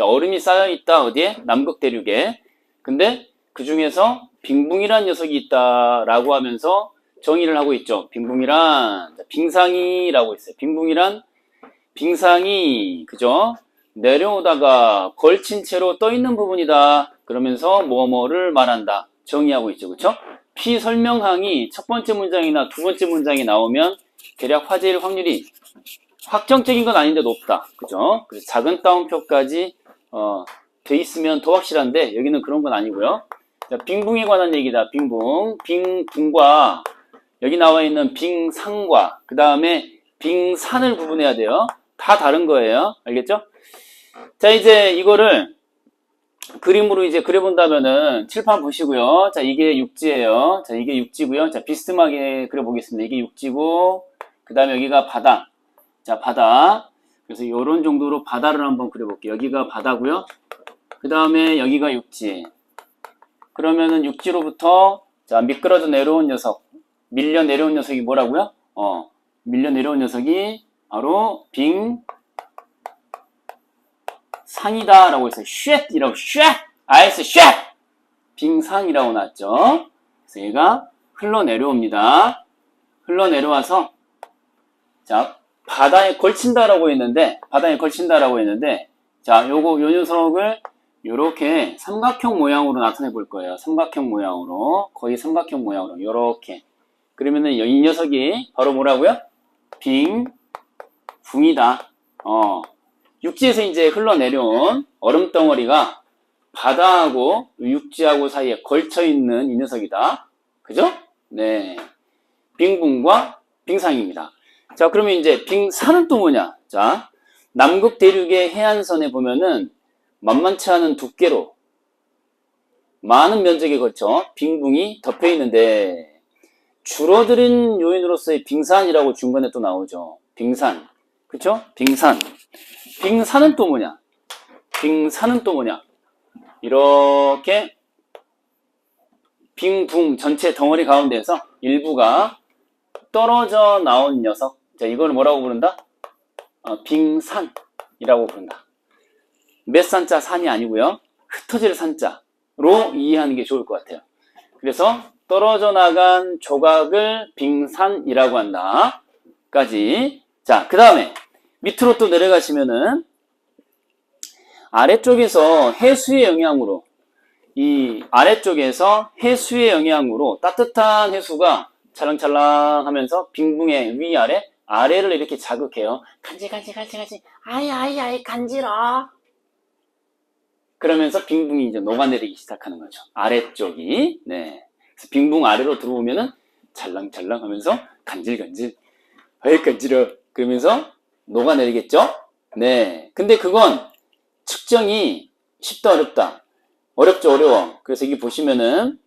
얼음이 쌓여있다. 어디에? 남극 대륙에. 근데 그 중에서 빙붕이란 녀석이 있다라고 하면서 정의를 하고 있죠. 빙붕이란 빙상이라고 있어요. 빙붕이란 빙상이 그죠? 내려오다가 걸친 채로 떠 있는 부분이다. 그러면서 뭐뭐를 말한다. 정의하고 있죠. 그쵸? 피설명항이 첫 번째 문장이나 두 번째 문장이 나오면 대략 화제일 확률이 확정적인 건 아닌데 높다. 그죠? 그래서 작은 따옴표까지 돼 있으면 더 확실한데 여기는 그런 건 아니고요. 자, 빙붕에 관한 얘기다. 빙붕. 빙붕과 여기 나와 있는 빙상과 그 다음에 빙산을 구분해야 돼요. 다 다른 거예요. 알겠죠? 자, 이제 이거를 그림으로 이제 그려본다면은 칠판 보시고요. 자, 이게 육지예요. 자, 이게 육지고요. 자, 비스듬하게 그려보겠습니다. 이게 육지고 그 다음에 여기가 바다. 자, 바다. 그래서 이런 정도로 바다를 한번 그려볼게요. 여기가 바다고요. 그 다음에 여기가 육지. 그러면은 육지로부터 자, 미끄러져 내려온 녀석, 밀려 내려온 녀석이 뭐라고요? 밀려 내려온 녀석이 바로 빙상이다 라고 했어요. 쉣이라고 쉣! 아이스 쉣! 빙상이라고 나왔죠. 그래서 얘가 흘러내려옵니다. 흘러내려와서 자, 바다에 걸친다라고 했는데 자, 요 녀석을 요렇게 삼각형 모양으로 나타내 볼 거예요. 삼각형 모양으로. 거의 삼각형 모양으로. 요렇게. 그러면은 이 녀석이 바로 뭐라고요? 빙붕이다. 육지에서 이제 흘러내려온 얼음덩어리가 바다하고 육지하고 사이에 걸쳐 있는 이 녀석이다. 그죠? 네. 빙붕과 빙상입니다. 자, 그러면 이제 빙산은 또 뭐냐? 자, 남극 대륙의 해안선에 보면은 만만치 않은 두께로 많은 면적에 걸쳐 빙붕이 덮여 있는데 줄어드는 요인으로서의 빙산이라고 중간에 또 나오죠. 빙산. 그쵸? 빙산. 빙산은 또 뭐냐? 빙산은 또 뭐냐? 이렇게 빙붕 전체 덩어리 가운데에서 일부가 떨어져 나온 녀석. 자, 이걸 뭐라고 부른다? 빙산이라고 부른다. 몇 산자 산이 아니고요. 흩어질 산자로 이해하는 게 좋을 것 같아요. 그래서 떨어져 나간 조각을 빙산이라고 한다. 까지. 자, 그 다음에 밑으로 또 내려가시면은 아래쪽에서 해수의 영향으로 이 아래쪽에서 해수의 영향으로 따뜻한 해수가 찰랑찰랑 하면서 빙붕의 위아래 아래를 이렇게 자극해요. 간지 아이 간지러. 그러면서 빙붕이 이제 녹아내리기 시작하는 거죠. 아래쪽이. 네. 그래서 빙붕 아래로 들어오면은 찰랑찰랑 하면서 간질간질. 아이 간지러. 그러면서 녹아내리겠죠? 네. 근데 그건 측정이 쉽다 어렵다. 어렵죠, 어려워. 그래서 여기 보시면은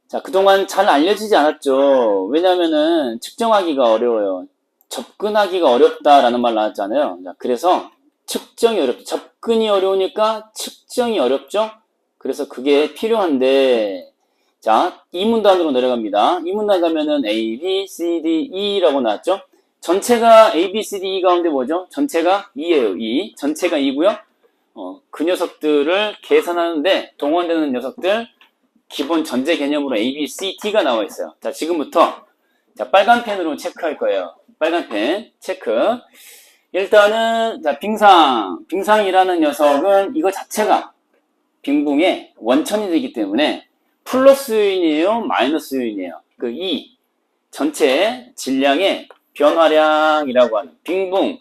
자, 그동안 잘 알려지지 않았죠. 왜냐면은 측정하기가 어려워요. 접근하기가 어렵다라는 말 나왔잖아요. 자, 그래서 측정이 어렵죠. 접근이 어려우니까 측정이 어렵죠. 그래서 그게 필요한데 자, 이 문단으로 내려갑니다. 이 문단 가면은 A, B, C, D, E라고 나왔죠. 전체가 A, B, C, D, E 가운데 뭐죠? 전체가 2예요. 2. 전체가 2고요. 그 녀석들을 계산하는데 동원되는 녀석들 기본 전제 개념으로 A, B, C, D가 나와 있어요. 자, 지금부터 자, 빨간 펜으로 체크할 거예요. 빨간 펜 체크. 일단은 자, 빙상이라는 녀석은 이거 자체가 빙붕의 원천이 되기 때문에 플러스 요인이에요, 마이너스 요인이에요. 그 2 전체 질량의 변화량이라고 하는 빙붕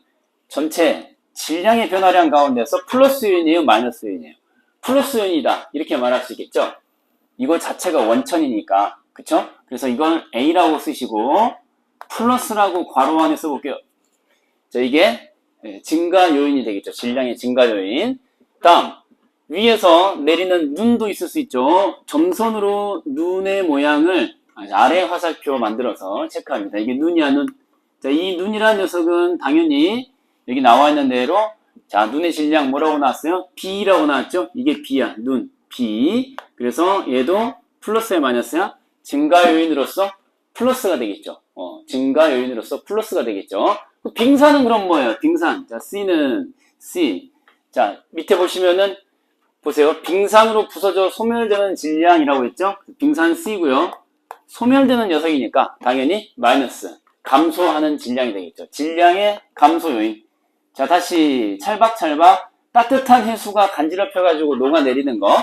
전체 질량의 변화량 가운데서 플러스 요인이에요, 마이너스 요인이에요. 플러스 요인이다 이렇게 말할 수 있겠죠. 이거 자체가 원천이니까 그쵸? 그래서 이걸 A라고 쓰시고 플러스라고 괄호 안에 써볼게요. 자, 이게 증가 요인이 되겠죠. 질량의 증가 요인. 다음 위에서 내리는 눈도 있을 수 있죠. 점선으로 눈의 모양을 아래 화살표 만들어서 체크합니다. 이게 눈이야 눈. 자, 이 눈이라는 녀석은 당연히 여기 나와 있는 대로 자, 눈의 질량 뭐라고 나왔어요? B라고 나왔죠? 이게 B야. 눈. B. 그래서 얘도 플러스야 마이너스야? 증가 요인으로서 플러스가 되겠죠. 증가 요인으로서 플러스가 되겠죠. 빙산은 그럼 뭐예요? 빙산. 자, C는 C. 자, 밑에 보시면은 보세요. 빙산으로 부서져 소멸되는 질량이라고 했죠? 빙산 C고요. 소멸되는 녀석이니까 당연히 마이너스. 감소하는 질량이 되겠죠. 질량의 감소 요인. 자, 다시 찰박찰박 따뜻한 해수가 간지럽혀가지고 녹아내리는 거.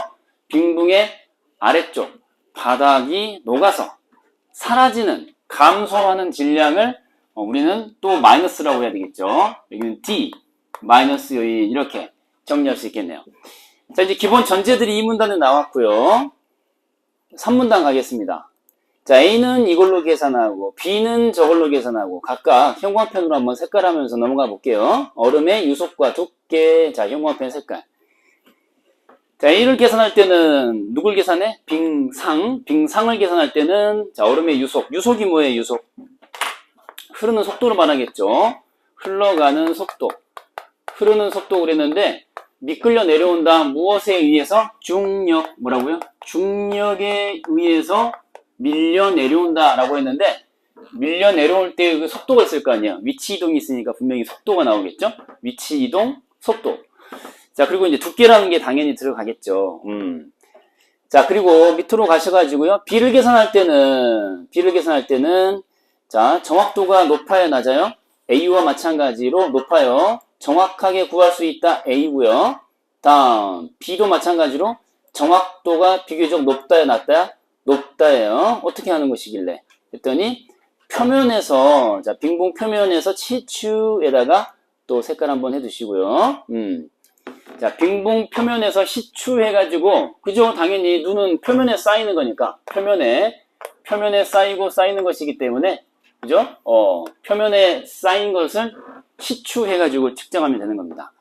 빙붕의 아래쪽 바닥이 녹아서 사라지는, 감소하는 질량을 우리는 또 마이너스라고 해야 되겠죠. 여기는 D, 마이너스 요인 이렇게 정리할 수 있겠네요. 자, 이제 기본 전제들이 이 문단에 나왔고요. 3문단 가겠습니다. 자, A는 이걸로 계산하고 B는 저걸로 계산하고 각각 형광펜으로 한번 색깔하면서 넘어가 볼게요. 얼음의 유속과 두께. 자, 형광펜 색깔. 자, A를 계산할 때는 누굴 계산해? 빙상을 계산할 때는 자, 얼음의 유속. 유속이 뭐예요? 유속. 흐르는 속도로 말하겠죠. 흘러가는 속도. 흐르는 속도 그랬는데 미끌려 내려온다. 무엇에 의해서? 중력. 뭐라고요? 중력에 의해서 밀려 내려온다 라고 했는데 밀려 내려올 때 그 속도가 있을 거 아니에요. 위치 이동이 있으니까 분명히 속도가 나오겠죠. 위치 이동, 속도. 자, 그리고 이제 두께라는 게 당연히 들어가겠죠. 자, 그리고 밑으로 가셔가지고요. B를 계산할 때는 자, 정확도가 높아요, 낮아요? A와 마찬가지로 높아요. 정확하게 구할 수 있다, A고요. 다음, B도 마찬가지로 정확도가 비교적 높다요, 낮다요? 높다예요. 어떻게 하는 것이길래? 했더니 표면에서, 자, 빙봉 표면에서 시추에다가 또 색깔 한번 해두시고요. 자, 빙봉 표면에서 시추해가지고, 그죠? 당연히 눈은 표면에 쌓이는 거니까, 표면에 쌓이는 것이기 때문에, 그죠? 표면에 쌓인 것을 시추해가지고 측정하면 되는 겁니다.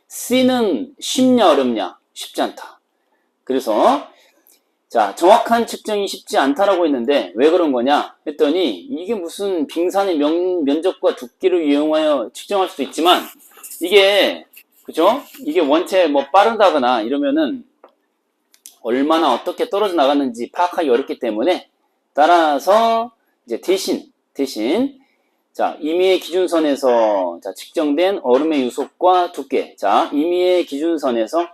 C는 쉽냐, 어렵냐? 쉽지 않다. 그래서, 자, 정확한 측정이 쉽지 않다라고 했는데, 왜 그런 거냐? 했더니, 이게 무슨 빙산의 면적과 두께를 이용하여 측정할 수도 있지만, 그죠? 이게 원체 뭐 빠르다거나 이러면은, 얼마나 어떻게 떨어져 나갔는지 파악하기 어렵기 때문에, 따라서, 이제 대신, 자, 임의의 기준선에서, 자, 측정된 얼음의 유속과 두께. 자, 임의의 기준선에서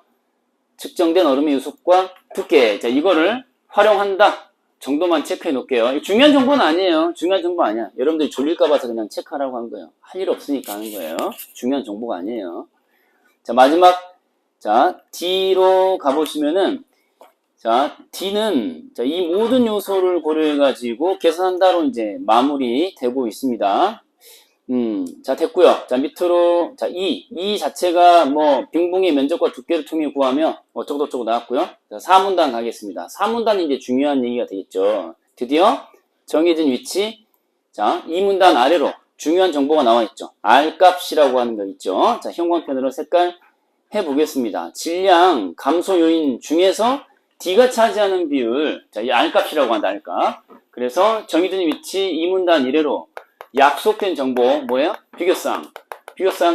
측정된 얼음의 유속과 두께. 자, 이거를 활용한다 정도만 체크해 놓을게요. 중요한 정보는 아니에요. 중요한 정보 아니야. 여러분들이 졸릴까 봐서 그냥 체크하라고 한 거예요. 할 일 없으니까 하는 거예요. 중요한 정보가 아니에요. 자, 마지막, 자, D로 가보시면은, 자, D는, 자, 이 모든 요소를 고려해가지고 계산한다로 이제 마무리 되고 있습니다. 자, 됐고요. 자, 밑으로, 자, 이 자체가 뭐, 빙봉의 면적과 두께를 통해 구하며, 어쩌고저쩌고 나왔고요. 자, 4문단 가겠습니다. 4문단이 이제 중요한 얘기가 되겠죠. 드디어 정해진 위치, 자, 2문단 아래로 중요한 정보가 나와 있죠. R값이라고 하는 거 있죠. 자, 형광펜으로 색깔 해보겠습니다. 질량 감소 요인 중에서 D가 차지하는 비율, 자, 이 R값이라고 한다, R값. 그래서 정해진 위치 2문단 이래로 약속된 정보, 뭐예요? 비교쌍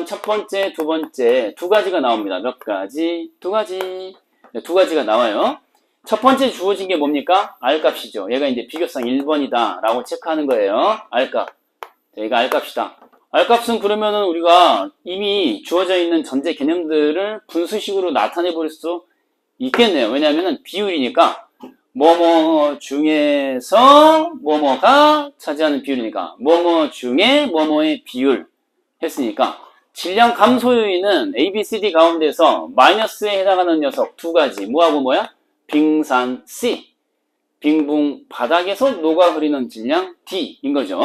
첫 번째, 두 번째, 두 가지가 나옵니다. 몇 가지? 두 가지. 네, 두 가지가 나와요. 첫 번째 주어진 게 뭡니까? R값이죠. 얘가 이제 비교쌍 1번이다. 라고 체크하는 거예요. R값. 자, 얘가 R값이다. R값은 그러면은 우리가 이미 주어져 있는 전제 개념들을 분수식으로 나타내 볼 수 있겠네요. 왜냐하면은 비율이니까 뭐뭐 중에서 뭐뭐가 차지하는 비율이니까 뭐뭐 중에 뭐뭐의 비율 했으니까 질량 감소 요인은 A, B, C, D 가운데서 마이너스에 해당하는 녀석 두 가지 뭐하고 뭐야? 빙산 C, 빙붕 바닥에서 녹아 흐리는 질량 D인 거죠.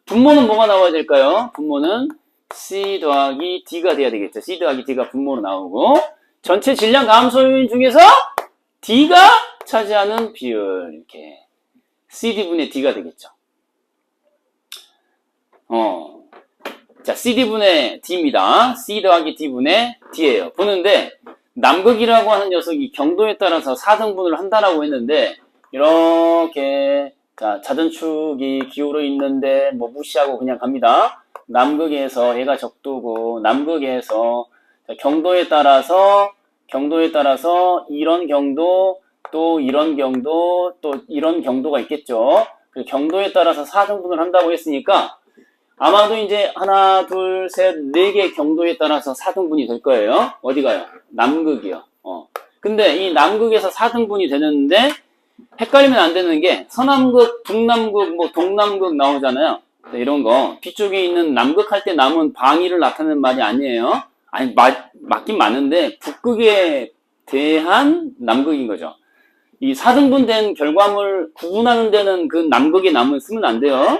분모는 뭐가 나와야 될까요? 분모는 C 더하기 D가 돼야 되겠죠. C 더하기 D가 분모로 나오고 전체 질량 감소 요인 중에서 D가 차지하는 비율 이렇게 CD분의 D가 되겠죠. 자, CD분의 D입니다. C 더하기 D분의 D예요. 보는데 남극이라고 하는 녀석이 경도에 따라서 4등분을 한다라고 했는데 이렇게 자, 자전축이 기울어 있는데 뭐 무시하고 그냥 갑니다. 남극에서 얘가 적도고 남극에서 자, 경도에 따라서 이런 경도 또 이런 경도 또 이런 경도가 있겠죠. 그 경도에 따라서 4등분을 한다고 했으니까 아마도 이제 하나, 둘, 셋, 네 개 경도에 따라서 4등분이 될 거예요. 어디 가요? 남극이요. 근데 이 남극에서 4등분이 되는데 헷갈리면 안 되는 게 서남극, 북남극, 뭐 동남극 나오잖아요. 이런 거. 뒤쪽에 있는 남극 할 때 남은 방위를 나타내는 말이 아니에요. 아니, 맞긴 맞는데 북극에 대한 남극인 거죠. 이 4등분 된 결과물 구분하는 데는 그 남극의 남을 쓰면 안 돼요.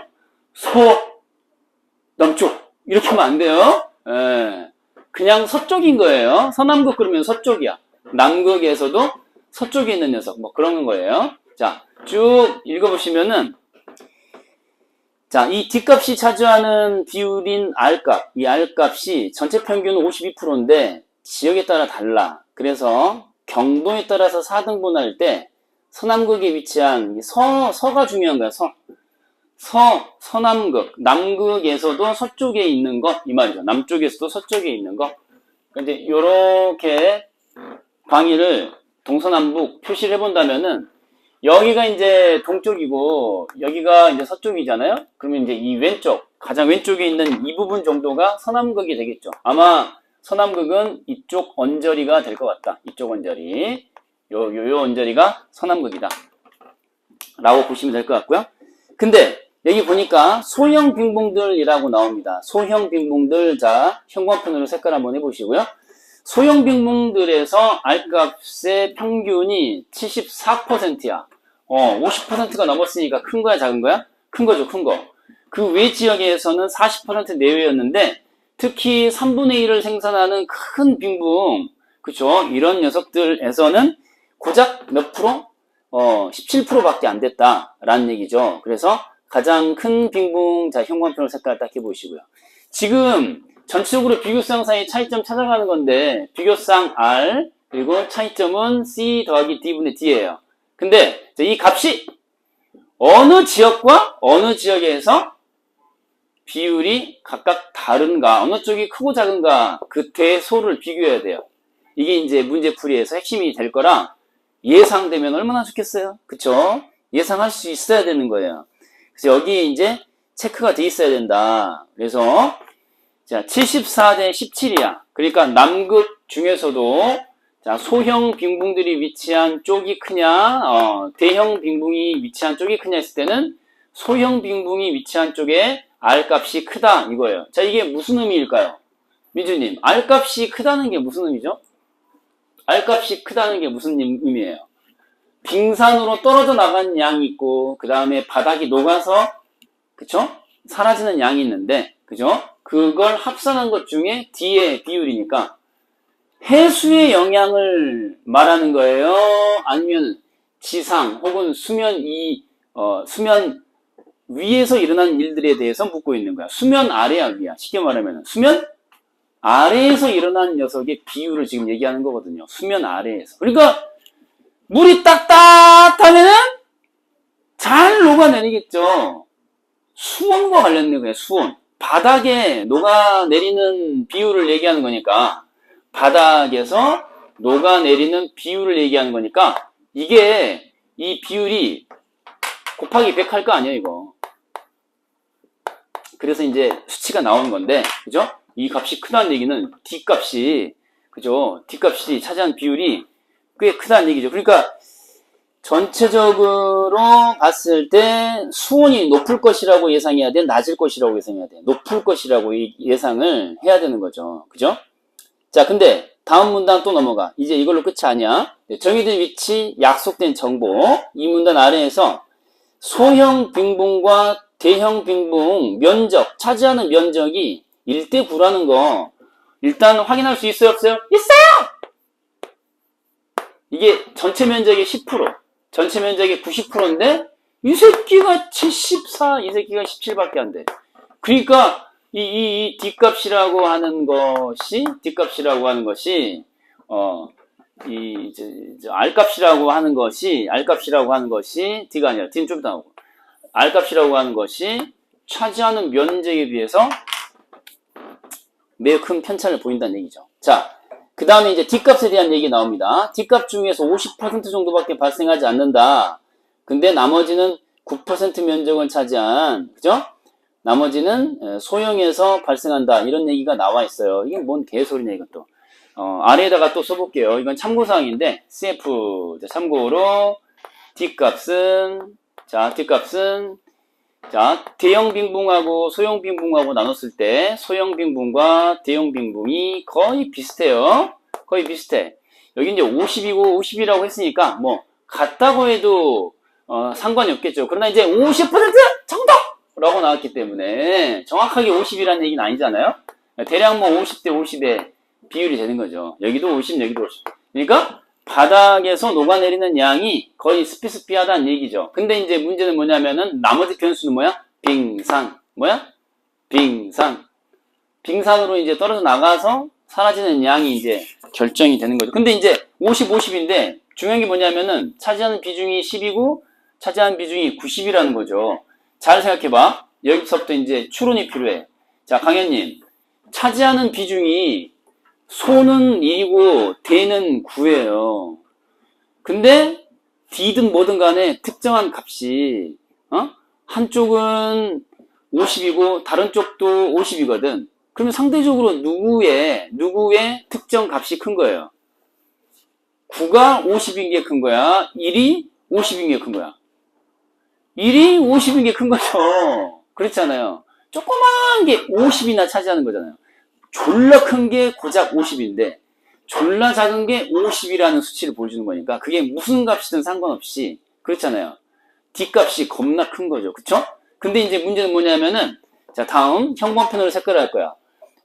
남쪽 이렇게 하면 안 돼요. 예. 그냥 서쪽인 거예요. 서남극 그러면 서쪽이야. 남극에서도 서쪽에 있는 녀석 뭐 그런 거예요. 자, 쭉 읽어보시면은 자, 이 D값이 차지하는 비율인 R값, 이 R값이 전체 평균은 52%인데 지역에 따라 달라. 그래서 경도에 따라서 4등분할 때 서남극에 위치한 서가 중요한 거야. 서남극, 남극에서도 서쪽에 있는 것, 이 말이죠. 남쪽에서도 서쪽에 있는 것. 근데 요렇게 방위를 동서남북 표시를 해본다면은 여기가 이제 동쪽이고 여기가 이제 서쪽이잖아요. 그러면 이제 이 왼쪽, 가장 왼쪽에 있는 이 부분 정도가 서남극이 되겠죠. 아마 서남극은 이쪽 언저리가 될 것 같다. 이쪽 언저리. 요 언저리가 서남극이다. 라고 보시면 될 것 같고요. 근데 여기 보니까 소형 빙봉들이라고 나옵니다. 소형 빙봉들, 자, 형광펜으로 색깔 한번 해보시고요. 소형 빙봉들에서 R값의 평균이 74%야. 50%가 넘었으니까 큰 거야, 작은 거야? 큰 거죠, 큰 거. 그 외 지역에서는 40% 내외였는데, 특히 3분의 1을 생산하는 큰 빙봉, 그쵸? 이런 녀석들에서는 고작 몇 프로? 17%밖에 안 됐다라는 얘기죠. 그래서 가장 큰 빙봉, 자, 형광펜으로 색깔 딱 해보시고요. 지금 전체적으로 비교상 사이 차이점 찾아가는 건데, 비교상 R, 그리고 차이점은 C 더하기 D분의 D예요. 근데 이 값이 어느 지역과 어느 지역에서 비율이 각각 다른가, 어느 쪽이 크고 작은가, 그 대소를 비교해야 돼요. 이게 이제 문제풀이에서 핵심이 될 거라 예상되면 얼마나 좋겠어요? 그쵸? 예상할 수 있어야 되는 거예요. 그래서 여기 이제 체크가 돼 있어야 된다. 그래서 자, 74 대 17이야. 그러니까 남극 중에서도 자, 소형 빙봉들이 위치한 쪽이 크냐, 대형 빙봉이 위치한 쪽이 크냐 했을 때는 소형 빙봉이 위치한 쪽에 R값이 크다 이거예요. 자, 이게 무슨 의미일까요? 민주님, R값이 크다는 게 무슨 의미죠? R값이 크다는 게 무슨 의미예요? 빙산으로 떨어져 나간 양이 있고 그 다음에 바닥이 녹아서 그쵸? 사라지는 양이 있는데 그죠? 그걸 합산한 것 중에 D의 비율이니까 해수의 영향을 말하는 거예요? 아니면 지상 혹은 수면 위에서 일어난 일들에 대해서 묻고 있는 거야. 수면 아래야 위야. 쉽게 말하면 수면 아래에서 일어난 녀석의 비율을 지금 얘기하는 거거든요. 수면 아래에서. 그러니까 물이 따뜻하면은 잘 녹아내리겠죠. 수온과 관련된 거예요. 수온. 바닥에 녹아내리는 비율을 얘기하는 거니까 바닥에서 녹아내리는 비율을 얘기하는 거니까 이게 이 비율이 곱하기 100 할 거 아니에요, 이거. 그래서 이제 수치가 나오는 건데, 그죠? 이 값이 크다는 얘기는 D값이, 그죠? D값이 차지한 비율이 꽤 크다는 얘기죠. 그러니까 전체적으로 봤을 때 수온이 높을 것이라고 예상해야 돼? 낮을 것이라고 예상해야 돼? 높을 것이라고 예상을 해야 되는 거죠. 그죠? 자, 근데 다음 문단 또 넘어가. 이제 이걸로 끝이 아니야. 정의된 위치, 약속된 정보. 이 문단 아래에서 소형 빙봉과 대형 빙봉 면적, 차지하는 면적이 1대 9라는 거 일단 확인할 수 있어요, 없어요? 있어요! 이게 전체 면적의 10%, 전체 면적의 90%인데 이 새끼가 74, 이 새끼가 17밖에 안 돼. 그러니까 이 D값이라고 하는 것이 R값이라고 하는 것이 D가 아니라 D는 좀 이따 나오고 R값이라고 하는 것이 차지하는 면적에 비해서 매우 큰 편차를 보인다는 얘기죠. 자, 그 다음에 이제 D값에 대한 얘기 나옵니다. D값 중에서 50% 정도밖에 발생하지 않는다. 근데 나머지는 9% 면적을 차지한, 그죠? 나머지는 소형에서 발생한다. 이런 얘기가 나와 있어요. 이게 뭔 개소리냐, 이것도. 아래에다가 또 써볼게요. 이건 참고사항인데, CF, 참고로, D값은, 대형 빙붕하고 소형 빙붕하고 나눴을 때, 소형 빙붕과 대형 빙붕이 거의 비슷해요. 거의 비슷해. 여기 이제 50이고 50이라고 했으니까, 뭐, 같다고 해도, 상관이 없겠죠. 그러나 이제 50% 정도! 라고 나왔기 때문에, 정확하게 50이라는 얘기는 아니잖아요? 대략 뭐 50대 50의 비율이 되는 거죠. 여기도 50, 여기도 50. 그러니까, 바닥에서 녹아내리는 양이 거의 스피스피하다는 얘기죠. 근데 이제 문제는 뭐냐면은, 나머지 변수는 뭐야? 빙산. 뭐야? 빙산. 빙산으로 이제 떨어져 나가서 사라지는 양이 이제 결정이 되는 거죠. 근데 이제 50, 50인데, 중요한 게 뭐냐면은, 차지하는 비중이 10이고, 차지하는 비중이 90이라는 거죠. 잘 생각해봐. 여기서부터 이제 추론이 필요해. 자, 강현님. 차지하는 비중이 소는 1이고 대는 9예요. 근데 D든 뭐든 간에 특정한 값이 한쪽은 50이고 다른 쪽도 50이거든. 그러면 상대적으로 누구의 특정 값이 큰 거예요? 9가 50인 게 큰 거야? 1이 50인 게 큰 거야? 1이 50인 게 큰 거죠. 그렇잖아요. 조그만 게 50이나 차지하는 거잖아요. 졸라 큰 게 고작 50인데 졸라 작은 게 50이라는 수치를 보여주는 거니까 그게 무슨 값이든 상관없이 그렇잖아요. D값이 겁나 큰 거죠. 그쵸? 근데 이제 문제는 뭐냐면은 자 다음 형광펜으로 색깔을 할 거야.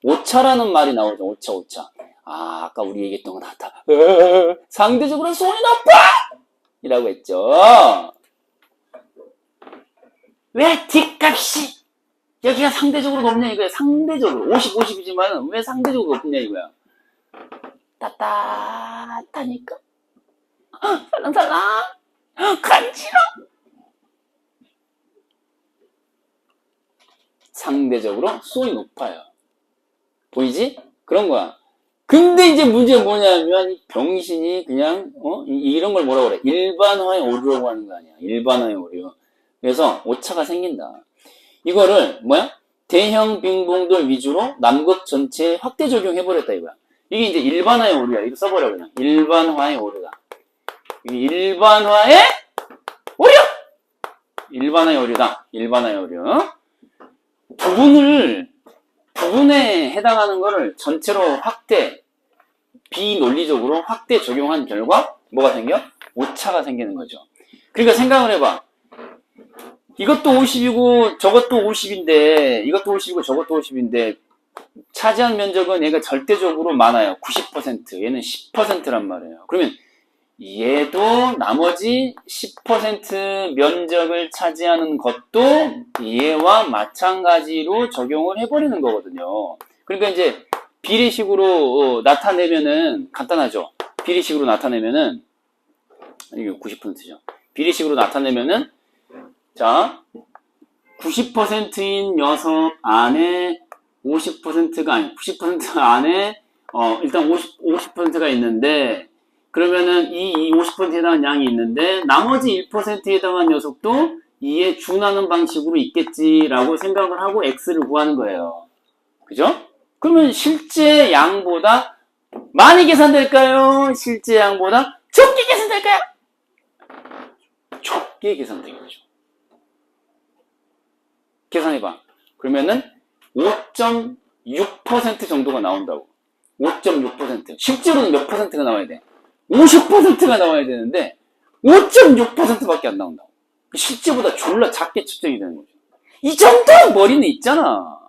오차라는 말이 나오죠. 오차. 아까 우리 얘기했던 거 나왔다. 상대적으로 손이 나빠! 이라고 했죠. 왜 D값이 여기가 상대적으로 높냐 이거야. 상대적으로 50, 50이지만 왜 상대적으로 높냐 이거야. 따뜻하니까 살랑살랑 간지러 상대적으로 수온이 높아요. 보이지? 그런 거야. 근데 이제 문제는 뭐냐면 이 병신이 그냥 이런 걸 뭐라고 그래? 일반화의 오류라고 하는 거 아니야. 일반화의 오류. 그래서 오차가 생긴다. 이거를 뭐야? 대형 빙봉들 위주로 남극 전체에 확대 적용해버렸다 이거야. 이게 이제 일반화의 오류야. 이거 써버려 그냥. 일반화의 오류다. 이게 일반화의 오류! 일반화의 오류다. 일반화의 오류. 부분에 해당하는 거를 전체로 확대, 비논리적으로 확대 적용한 결과 뭐가 생겨? 오차가 생기는 거죠. 그러니까 생각을 해봐. 이것도 50이고 저것도 50인데 이것도 50이고 저것도 50인데 차지한 면적은 얘가 절대적으로 많아요. 90%. 얘는 10%란 말이에요. 그러면 얘도 나머지 10% 면적을 차지하는 것도 얘와 마찬가지로 적용을 해버리는 거거든요. 그러니까 이제 비례식으로 나타내면은 간단하죠. 비례식으로 나타내면은 이게 90%죠. 비례식으로 나타내면은 자 90%인 녀석 안에 50%가 아니 90% 안에 일단 50%가 있는데 그러면은 이 50%에 해당하는 양이 있는데 나머지 1%에 해당하는 녀석도 이에 준하는 방식으로 있겠지라고 생각을 하고 x를 구하는 거예요. 그죠? 그러면 실제 양보다 많이 계산될까요? 실제 양보다 적게 계산될까요? 적게 계산되겠죠. 계산해봐. 그러면은 5.6% 정도가 나온다고. 5.6%. 실제로는 몇 %가 나와야 돼? 50%가 나와야 되는데 5.6%밖에 안 나온다고. 실제보다 졸라 작게 측정이 되는 거죠. 이 정도 머리는 있잖아.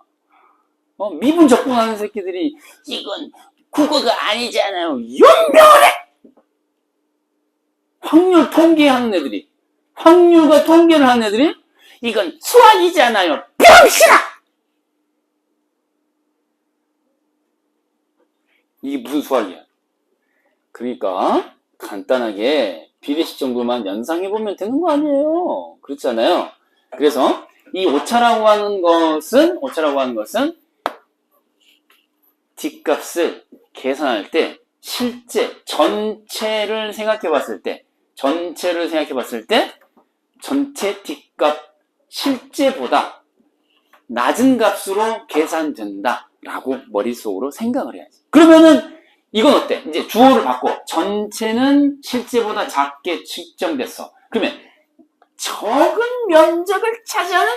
미분 적분하는 새끼들이 이건 국어가 아니잖아요. 연병을 해! 확률 통계하는 애들이 확률과 통계를 하는 애들이 이건 수학이잖아요. 병신아! 이게 무슨 수학이야? 그러니까 간단하게 비례식 정도만 연상해보면 되는 거 아니에요. 그렇잖아요. 그래서 이 오차라고 하는 것은 D값을 계산할 때 실제 전체를 생각해 봤을 때 전체 D값 실제보다 낮은 값으로 계산된다라고 머릿속으로 생각을 해야지. 그러면은 이건 어때? 이제 주어를 바꿔. 전체는 실제보다 작게 측정됐어. 그러면 적은 면적을 차지하는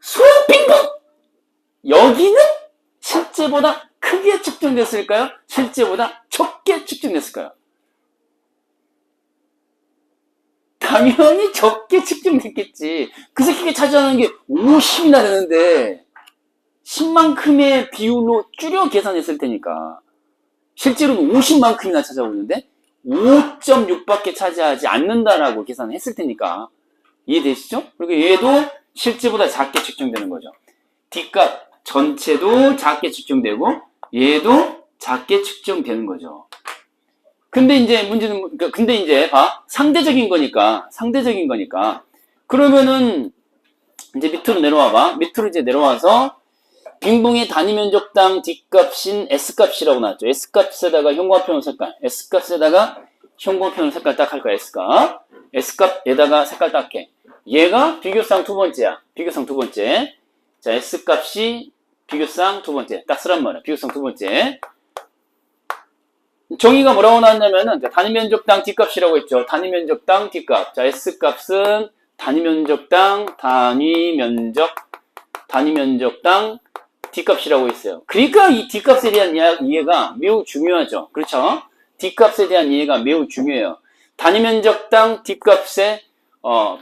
소형 빙봉! 여기는 실제보다 크게 측정됐을까요? 실제보다 적게 측정됐을까요? 당연히 적게 측정됐겠지. 그 새끼가 차지하는 게 50이나 되는데 10만큼의 비율로 줄여 계산했을 테니까 실제로는 50만큼이나 찾아오고 있는데 5.6밖에 차지하지 않는다라고 계산했을 테니까 이해되시죠? 그리고 얘도 실제보다 작게 측정되는 거죠. D값 전체도 작게 측정되고 얘도 작게 측정되는 거죠. 근데 이제 문제는, 근데 이제 봐. 상대적인 거니까 그러면은 이제 밑으로 내려와봐. 밑으로 이제 내려와서 빙봉의 단위 면적당 D값인 S값이라고 나왔죠. S값에다가 형광펜으로 색깔, S값에다가 형광펜으로 색깔 딱 할 거야. S값. S값에다가 색깔 딱 해. 얘가 비교상 두 번째야. 비교상 두 번째. 자, S값이 비교상 두 번째. 딱 쓰란 말이야. 비교상 두 번째. 정의가 뭐라고 나왔냐면은, 단위 면적당 D값이라고 했죠. 단위 면적당 D값. 자, S값은 단위 면적당 D값이라고 했어요. 그러니까 이 D값에 대한 이해가 매우 중요하죠. 그렇죠? D값에 대한 이해가 매우 중요해요. 단위 면적당 D값의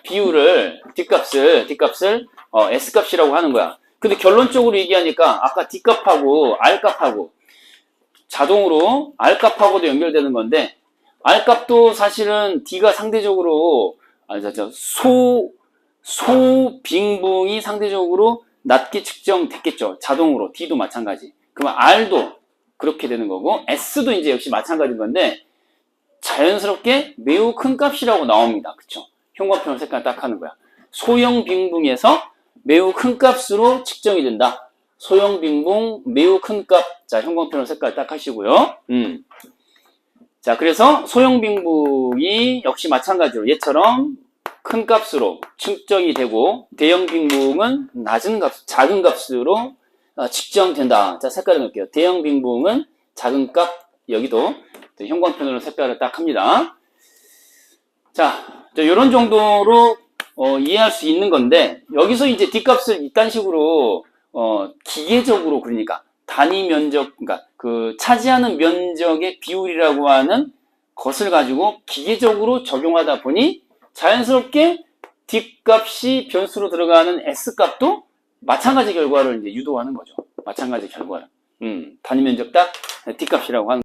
비율을 D값을 S값이라고 하는 거야. 근데 결론적으로 얘기하니까 아까 D값하고 R값하고 자동으로 R값하고도 연결되는 건데 R값도 사실은 D가 상대적으로 소빙붕이 상대적으로 낮게 측정됐겠죠. 자동으로 D도 마찬가지. 그러면 R도 그렇게 되는 거고 S도 이제 역시 마찬가지인 건데 자연스럽게 매우 큰 값이라고 나옵니다. 그쵸? 형광펜으로 색깔 딱 하는 거야. 소형 빙붕에서 매우 큰 값으로 측정이 된다. 소형 빙붕 매우 큰 값. 자, 형광펜으로 색깔 딱 하시고요. 자, 그래서 소형 빙붕이 역시 마찬가지로 얘처럼 큰 값으로 측정이 되고 대형 빙붕은 작은 값으로 측정된다. 자, 색깔을 넣을게요. 대형 빙붕은 작은 값. 여기도 형광펜으로 색깔을 딱 합니다. 자, 이런 정도로 이해할 수 있는 건데 여기서 이제 D값을 이딴 식으로 기계적으로 그러니까 단위 면적, 그러니까 그 차지하는 면적의 비율이라고 하는 것을 가지고 기계적으로 적용하다 보니 자연스럽게 D값이 변수로 들어가는 S값도 마찬가지 결과를 이제 유도하는 거죠. 마찬가지 결과를. 단위 면적 딱 D값이라고 하는